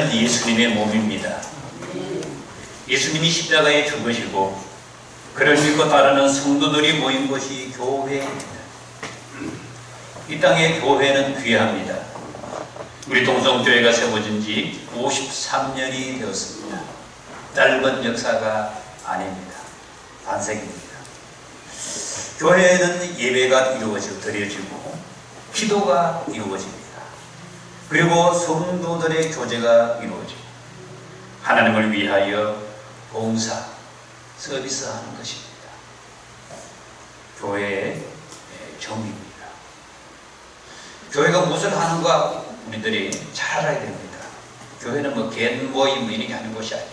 교회는 예수님의 몸입니다. 예수님이 십자가에 죽으시고 그를 믿고 따르는 성도들이 모인 곳이 교회입니다. 이 땅의 교회는 귀합니다. 우리 동성교회가 세워진 지 53년이 되었습니다. 짧은 역사가 아닙니다. 반세기입니다. 교회에는 예배가 드려지고 기도가 이루어집니다. 그리고 성도들의 교제가 이루어지고 하나님을 위하여 봉사, 서비스하는 것입니다. 교회의 정의입니다. 교회가 무엇을 하는가 우리들이 잘 알아야 됩니다. 교회는 뭐 개인 모임 이런 게 하는 곳이 아니에요.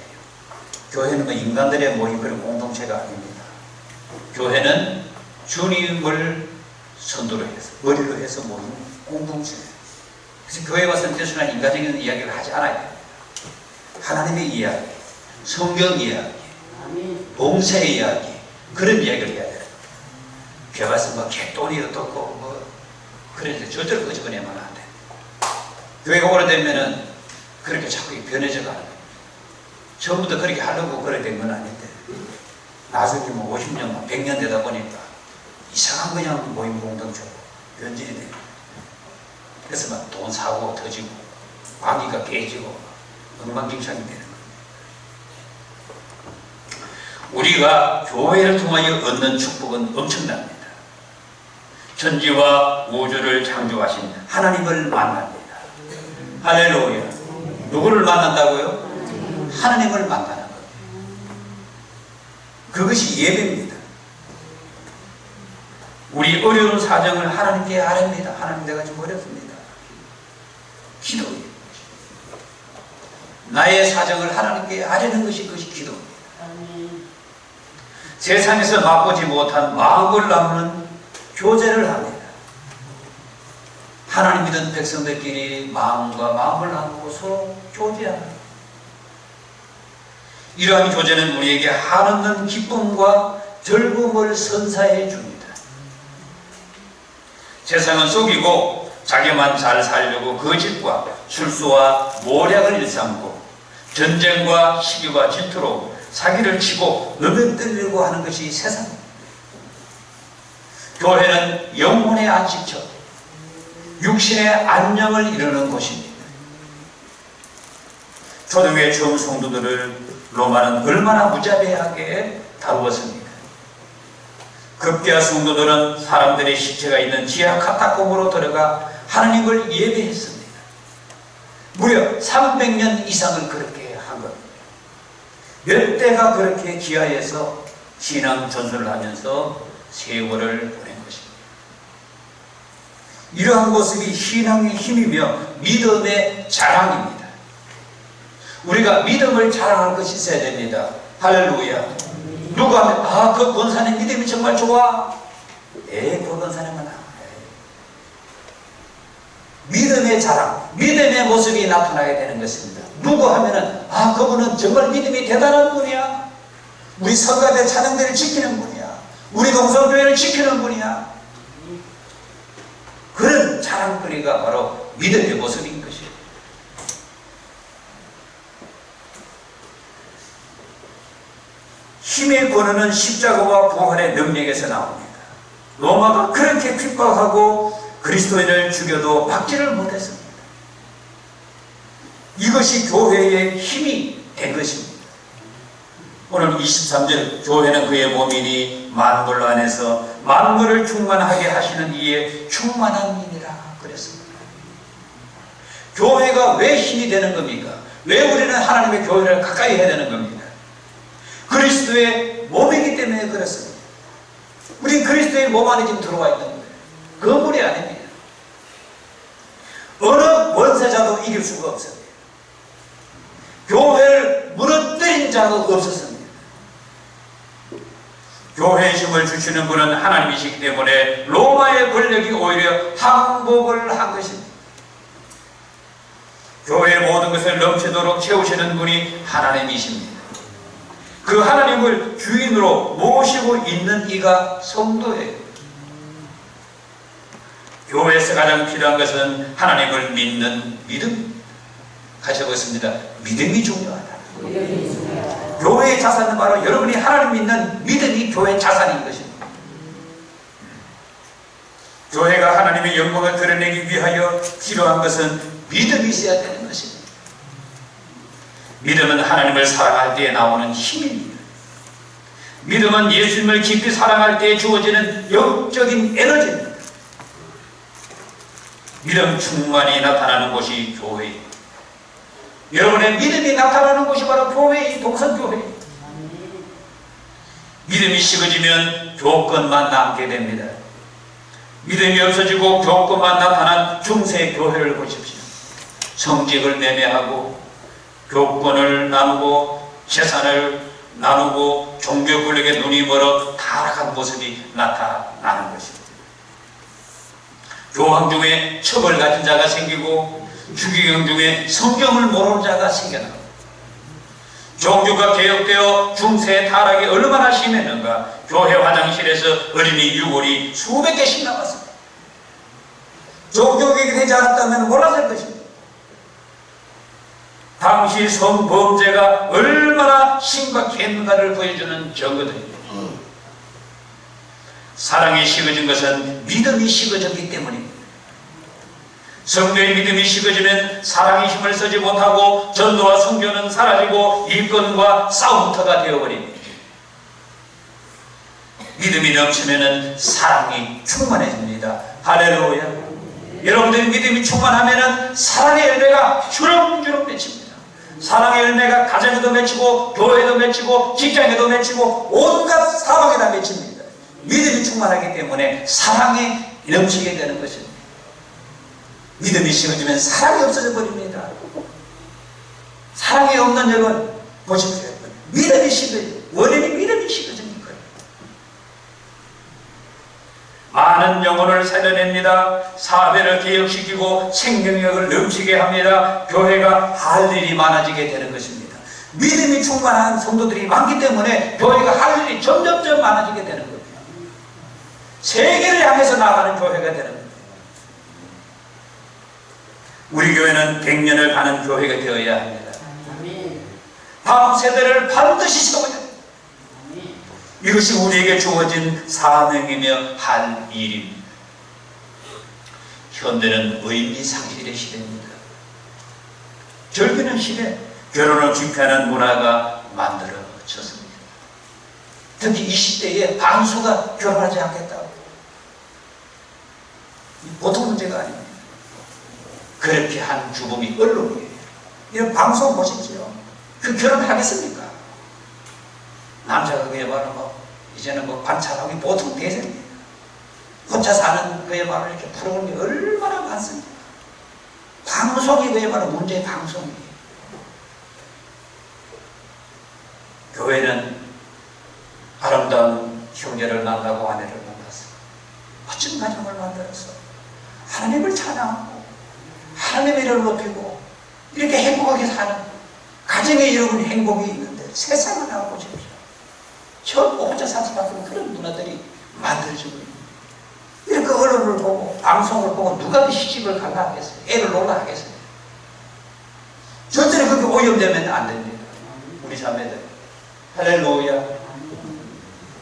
교회는 뭐 인간들의 모임 그런 공동체가 아닙니다. 교회는 주님을 선두로 해서 머리로 해서 모이는 공동체예요. 그래서 교회 와서는 단순한 인간적인 이야기를 하지 않아야 됩니다. 하나님의 이야기, 성경 이야기, 봉사의 이야기, 그런 이야기를 해야 돼요. 교회 와서 뭐 개똥이 어떻고 뭐 그래서 절대로 끄집어내면 안 돼. 교회가 오래되면은 그렇게 자꾸 변해져 가는 거예요. 처음부터 그렇게 하려고 그래 된 건 아닌데 나중에 뭐 50년, 100년 되다 보니까 이상한 그냥 모임 공동체로 변질이 돼요. 그래서 막 돈 사고 터지고 관계가 깨지고 엉망진창이 되는 거예요. 우리가 교회를 통하여 얻는 축복은 엄청납니다. 천지와 우주를 창조하신 하나님을 만납니다. 할렐루야. 누구를 만난다고요? 하나님을 만나는 거예요. 그것이 예배입니다. 우리 어려운 사정을 하나님께 아뢰입니다. 하나님 내가 좀 어렵습니다. 기도예요. 나의 사정을 하나님께 아뢰는 것이 그것이 기도입니다. 세상에서 맛보지 못한 마음을 나누는 교제를 합니다. 하나님 믿은 백성들끼리 마음과 마음을 나누고 서로 교제합니다. 이러한 교제는 우리에게 한없는 기쁨과 즐거움을 선사해 줍니다. 세상은 속이고 자기만 잘 살려고 거짓과 술수와 모략을 일삼고 전쟁과 시기와 질투로 사기를 치고 넘어뜨리려고 하는 것이 세상입니다. 교회는 영혼의 안식처, 육신의 안녕을 이루는 곳입니다. 초대교회 처음 성도들을 로마는 얼마나 무자비하게 다루었습니까? 급기야 성도들은 사람들의 시체가 있는 지하 카타콤으로 들어가 하나님을 예배했습니다. 무려 300년 이상을 그렇게 한 겁니다. 몇 대가 그렇게 지하에서 신앙 전수를 하면서 세월을 보낸 것입니다. 이러한 모습이 신앙의 힘이며 믿음의 자랑입니다. 우리가 믿음을 자랑할 것이 있어야 됩니다. 할렐루야. 누가 하면 그 권사님 믿음이 정말 좋아. 그 권사님은 안 해. 믿음의 자랑, 믿음의 모습이 나타나게 되는 것입니다. 누구 하면은 그분은 정말 믿음이 대단한 분이야. 우리 성가대 찬양대를 지키는 분이야. 우리 동성교회를 지키는 분이야. 그런 자랑거리가 바로 믿음의 모습인 것이에요. 힘의 권한은 십자가와 부활의 능력에서 나옵니다. 로마가 그렇게 핍박하고 그리스도인을 죽여도 막지를 못했습니다. 이것이 교회의 힘이 된 것입니다. 오늘 23절 교회는 그의 몸이니 만물 안에서 만물을 충만하게 하시는 이의 충만한 힘이라 그랬습니다. 교회가 왜 힘이 되는 겁니까? 왜 우리는 하나님의 교회를 가까이 해야 되는 겁니까? 그리스도의 몸이기 때문에 그렇습니다. 우리 그리스도의 몸 안에 지금 들어와 있는 거예요. 건물이 아닙니다. 어느 원세자도 이길 수가 없습니다. 교회를 무너뜨린 자가 없었습니다. 교회의 힘을 주시는 분은 하나님이시기 때문에 로마의 권력이 오히려 항복을 한 것입니다. 교회의 모든 것을 넘치도록 채우시는 분이 하나님이십니다. 그 하나님을 주인으로 모시고 있는 이가 성도예요. 교회에서 가장 필요한 것은 하나님을 믿는 믿음. 같이 해보겠습니다. 믿음이 중요하다. 교회의 자산은 바로 여러분이 하나님 믿는 믿음이 교회의 자산인 것입니다. 교회가 하나님의 영광을 드러내기 위하여 필요한 것은 믿음이 있어야 되는 것입니다. 믿음은 하나님을 사랑할 때에 나오는 힘입니다. 믿음은 예수님을 깊이 사랑할 때에 주어지는 영적인 에너지입니다. 믿음 충만이 나타나는 곳이 교회입니다. 여러분의 믿음이 나타나는 곳이 바로 교회의 동성교회입니다. 믿음이 식어지면 교권만 남게 됩니다. 믿음이 없어지고 교권만 나타난 중세 교회를 보십시오. 성직을 매매하고 교권을 나누고 재산을 나누고 종교 권력에 눈이 멀어 타락한 모습이 나타나는 것입니다. 교황 중에 첩을 가진 자가 생기고 주기경 중에 성경을 모르는 자가 생겨나고 종교가 개혁되어 중세 타락이 얼마나 심했는가. 교회 화장실에서 어린이 유골이 수백 개씩 나왔습니다. 종교개혁이 되지 않았다면 몰랐을 것입니다. 당시 성범죄가 얼마나 심각했는가를 보여주는 증거들입니다. 사랑이 식어진 것은 믿음이 식어졌기 때문입니다. 성도의 믿음이 식어지면 사랑이 힘을 쓰지 못하고 전도와 선교는 사라지고 일꾼과 싸움터가 되어버립니다. 믿음이 넘치면 사랑이 충만해집니다. 할렐루야. 여러분들이 믿음이 충만하면 사랑의 열매가 주렁주렁 맺힙니다. 사랑의 열매가 가정에도 맺히고 교회에도 맺히고 직장에도 맺히고 온갖 사방에다 맺힙니다. 믿음이 충만하기 때문에 사랑이 넘치게 되는 것입니다. 믿음이 식어지면 사랑이 없어져 버립니다. 사랑이 없는 여러분 보십시오. 믿음이 식어요. 원인이 믿음이 식어지는 거예요. 많은 영혼을 살려냅니다. 사회를 개혁시키고 생명력을 넘치게 합니다. 교회가 할 일이 많아지게 되는 것입니다. 믿음이 충만한 성도들이 많기 때문에 교회가 할 일이 점점점 많아지게 되는 겁니다. 세계를 향해서 나가는 교회가 되는 겁니다. 우리 교회는 100년을 가는 교회가 되어야 합니다. 다음 세대를 반드시 세워야 합니다. 이것이 우리에게 주어진 사명이며 할 일입니다. 현대는 의미상실의 시대입니다. 즐기는 시대, 결혼을 기피하는 문화가 만들어졌습니다. 특히 20대의 반수가 결혼하지 않겠다고. 보통 문제가 아닙니다. 그렇게 한 주범이 언론이에요. 이런 방송 보십시오. 그 결혼하겠습니까? 남자가 그야말로 이제는 관찰하기 보통 대세입니다. 혼자 사는 그야말로 이렇게 프로그램이 얼마나 많습니까? 방송이 그야말로 문제의 방송이에요. 교회는 아름다운 형제를 만나고 아내를 만났어. 멋진 가정을 만들어서 하나님을 찬양하고 하나님의 이름을 높이고 이렇게 행복하게 사는 가정에 여러분 행복이 있는데 세상을 나가고 보십시오. 전부 혼자 살 수밖에 없는 그런 문화들이 만들어지고 있습니다. 이렇게 언론을 보고 방송을 보고 누가 그 시집을 갈라 하겠어요? 애를 놀라 하겠어요? 절대로 그렇게 오염되면 안 됩니다. 우리 자매들 할렐루야.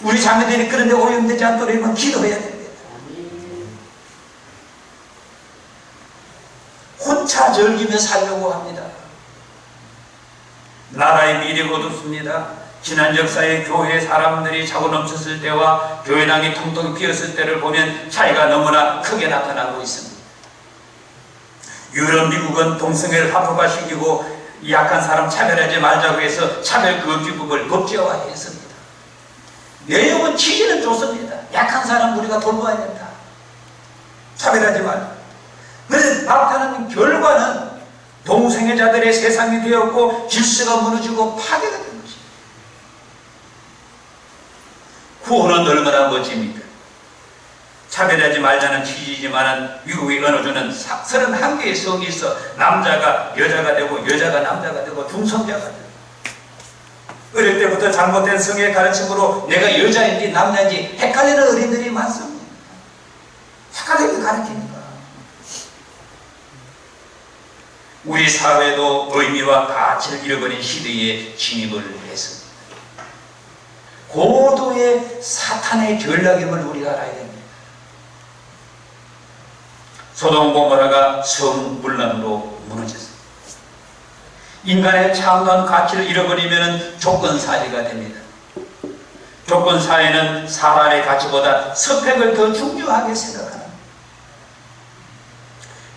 우리 자매들이 그런데 오염되지 않도록 기도해야 됩니다. 혼자 즐기며 살려고 합니다. 나라의 미래가 어둡습니다. 지난 역사의 교회 사람들이 차고 넘쳤을 때와 교회당이 통통 비었을 때를 보면 차이가 너무나 크게 나타나고 있습니다. 유럽, 미국은 동성애를 합법화시키고 약한 사람 차별하지 말자고 해서 차별금지법을 법제화했습니다. 내용은 취지는 좋습니다. 약한 사람 우리가 돌봐야 된다. 차별하지 말자. 그래서 나타나는 결과는 동성애자들의 세상이 되었고 질서가 무너지고 파괴가 된 것입니다. 구원은 얼마나 멋집니까? 차별하지 말자는 취지지만 미국의 언어주는 31개의 성이 있어 남자가 여자가 되고 여자가 남자가 되고 중성자가 되고 어릴 때부터 잘못된 성의 가르침으로 내가 여자인지 남자인지 헷갈리는 어린들이 많습니다. 헷갈리게 가르칩니다. 우리 사회도 의미와 가치를 잃어버린 시대에 진입을 했습니다. 고도의 사탄의 전략임을 우리가 알아야 됩니다. 소돔 고모라가 성불란으로 무너졌습니다. 인간의 참된 가치를 잃어버리면 조건사회가 됩니다. 조건사회는 사람의 가치보다 스펙을 더 중요하게 생각합니다.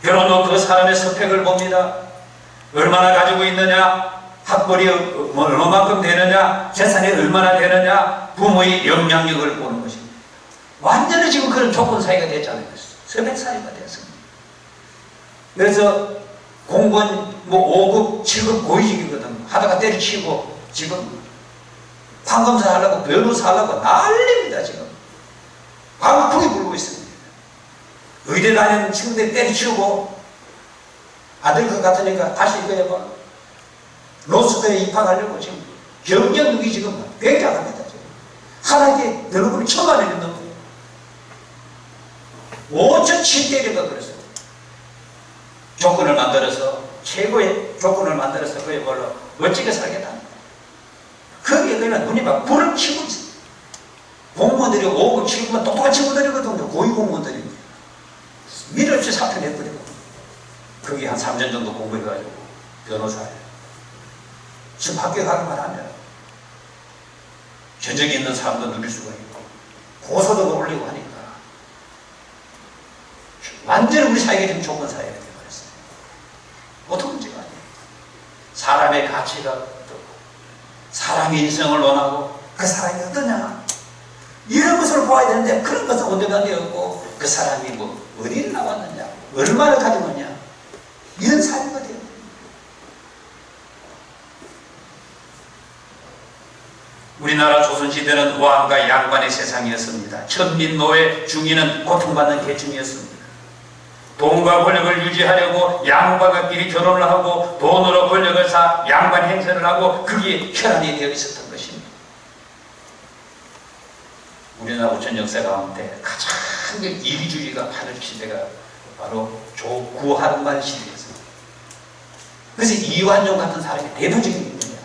결혼도 그 사람의 스펙을 봅니다. 얼마나 가지고 있느냐, 학벌이 얼마만큼 되느냐, 재산이 얼마나 되느냐, 부모의 영향력을 보는 것입니다. 완전히 지금 그런 조건사회가 됐잖아요. 스펙사회가 됐습니다. 그래서 공무원 5급, 7급 고위직이거든. 하다가 때려치고 지금 판검사 하려고 변호사 하려고 난립니다. 지금 광풍이 불고 있습니다. 의대 다니는 친구들 때려치우고 아들 것 같으니까 다시 이거 로스터에 입학하려고 지금 경쟁력이 지금 굉장합니다. 지금 하나의 여러분이 천만 원이 넘어요. 5,700대가 그랬어요. 조건을 만들어서 최고의 조건을 만들어서 그야말로 멋지게 살겠다. 거기에 그냥 눈이 막 불을 켜고 있어요. 공무원들이 5급, 7급은 똑똑한 친구들이거든요. 고위공무원들이. 미련 없이 사표 내버리고. 거기 한 3년 정도 공부해가지고 변호사예요. 지금 학교에 가기만 하면 전적이 있는 사람도 누릴 수가 있고 고소득을 올리고 하니까 완전히 우리 사회가 지금 조건사회가 되어버렸어요. 보통 문제가 아니에요. 사람의 가치가 어떻고 사람의 인성을 원하고 그 사람이 어떠냐 이런 것을 보아야 되는데 그런 것은 온데간데 없고 그 사람이 뭐 어디를 나왔느냐 얼마를 가지고 있냐 이런 사회가 되어버려요. 우리나라 조선시대는 왕과 양반의 세상이었습니다. 천민, 노예, 중인은 고통받는 계층이었습니다. 돈과 권력을 유지하려고 양반과끼리 결혼을 하고 돈으로 권력을 사 양반 행세를 하고 그게 혈안이 되어 있었던 것입니다. 우리나라 우천 역사 가운데 가장 이기주의가 많은 시대가 바로 구하른말 시대였습니다. 그래서 이완용 같은 사람이 대표적인 인물이야.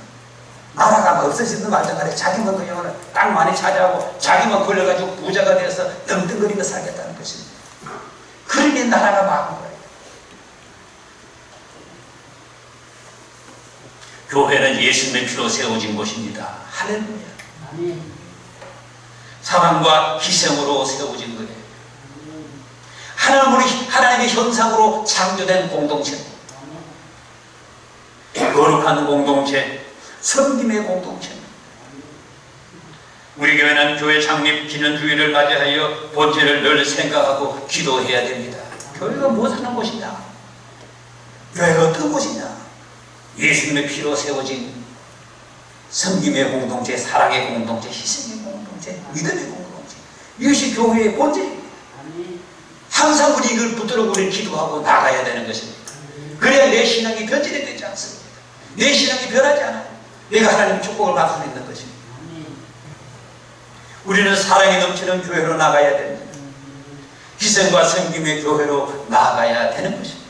나라가 막 없어지는 말장간에 자기만 그냥 땅 많이 차지하고 자기만 걸려가지고 부자가 되어서 떵떵거리며 살겠다는 것입니다. 그러니 나라가 망한 거예요. 교회는 예수님의 피로 세워진 곳입니다. 할렐루야. 사랑과 희생으로 세워진 거예요. 하나님의 형상으로 창조된 공동체, 거룩한 공동체, 섬김의 공동체. 우리 교회는 교회 창립 기념주의를 맞이하여 본질을 늘 생각하고 기도해야 됩니다. 교회가 무엇 하는 곳이냐? 교회가 어떤 곳이냐? 예수님의 피로 세워진 섬김의 공동체, 사랑의 공동체, 희생의 공동체, 믿음의 공동체. 이것이 교회의 본질입니다. 항상 우리 이걸 붙들어 우리는 기도하고 나가야 되는 것입니다. 그래야 내 신앙이 변질이 되지 않습니다. 내 신앙이 변하지 않아요. 내가 하나님의 축복을 받을 수 있는 것입니다. 우리는 사랑이 넘치는 교회로 나가야 됩니다. 희생과 섬김의 교회로 나가야 되는 것입니다.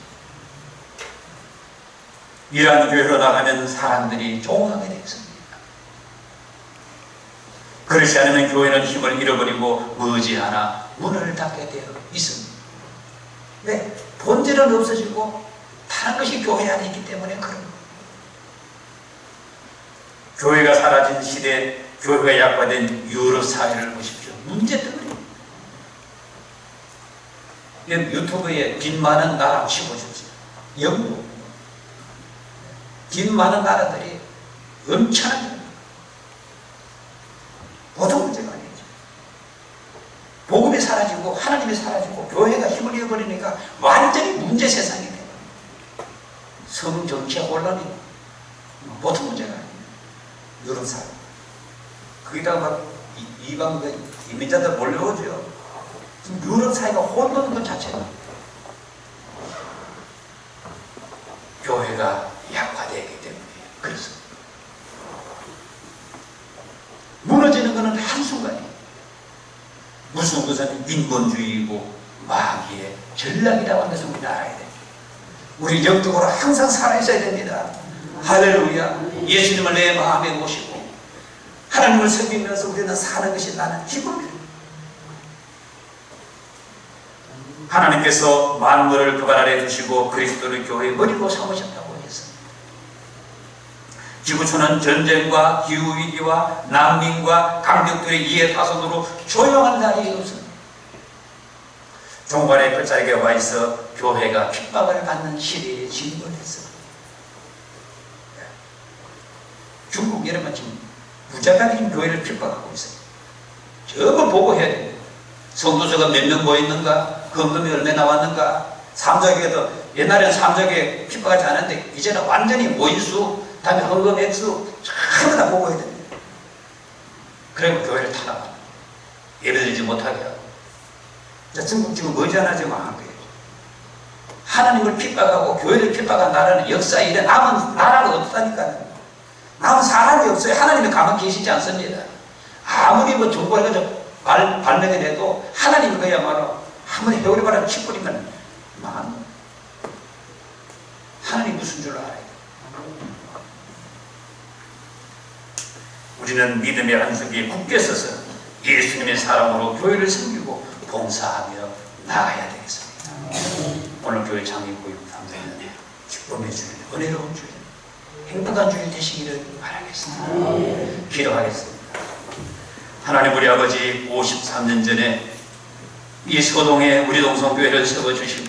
이러한 교회로 나가면 사람들이 좋아하게 되어 있습니다. 그렇지 않으면 교회는 힘을 잃어버리고 머지않아 문을 닫게 되어 있습니다. 왜? 본질은 없어지고 다른 것이 교회 안에 있기 때문에 그런 거예요. 교회가 사라진 시대, 교회가 약화된 유럽 사회를 보십시오. 문제 때문에. 유튜브에 빚 많은 나라 치보십시오. 영국. 빚 많은 나라들이 엄청나게 보통 문제가 아니죠. 복음이 사라지고 하나님이 사라지고 교회가 힘을 잃어버리니까 완전히 문제 세상이 돼요. 성정치 혼란이 보통 문제가 아니에요. 유럽 사회. 거기다가 막 이방 이민자들 몰려오죠. 지금 유럽 사회가 혼돈인 것 자체가 교회가 약화되기 때문에 그래서 무너지는 것은 한순간이에요. 무슨 것은 인본주의이고 마귀의 전략이라고 하는 것을 우리는 알아야 돼요. 우리 영적으로 항상 살아있어야 됩니다. 할렐루야. 예수님을 내 마음에 모시고 하나님을 섬기면서 우리는 사는 것이 나는 기쁨이에요. 하나님께서 만물을 그 발 아래 두시고 그리스도를 교회의 머리로 삼으셨다고 해서 지구촌은 전쟁과 기후위기와 난민과 강력들의 이해 타선으로 조용한 날이 없습니다. 종관의 끝자락에 와 있어 교회가 핍박을 받는 시대에 진입했어. 중국 여러분 지금 무자각인 교회를 핍박하고 있어요. 저거 보고 해야 돼요. 성도수가 몇 명 모였는가? 헌금이 얼마 나왔는가? 삼자교회도 옛날에는 삼자교회 핍박하지 않았는데 이제는 완전히 모인수, 다음에 헌금 액수 전부 다 보고 해야 됩니다. 그리고 교회를 타나가 예배드리지 못하게 하고. 자, 중국 지금 머지않아 망한 거예요. 하나님을 핍박하고 교회를 핍박한 나라는 역사에 이래 남은 나라가 없다니까요. 남은 사람이 없어요. 하나님이 가만히 계시지 않습니다. 아무리 뭐 정보를 가지고 발명해내도 하나님이 그야말로 아무리 해오리 바람 치뿌리면 망합니다. 하나님 무슨 줄 알아요? 우리는 믿음의 안석에 굳게 서서 예수님의 사랑으로 교회를 섬기고 봉사하며 나아가야 되겠습니다. 오늘 교회 창립 93주년 기쁨의 주일, 은혜로운 주일, 행복한 주일 되시기를 바라겠습니다. 기도하겠습니다. 하나님 우리 아버지 53년 전에 이 서동에 우리 동성교회를 세워주시고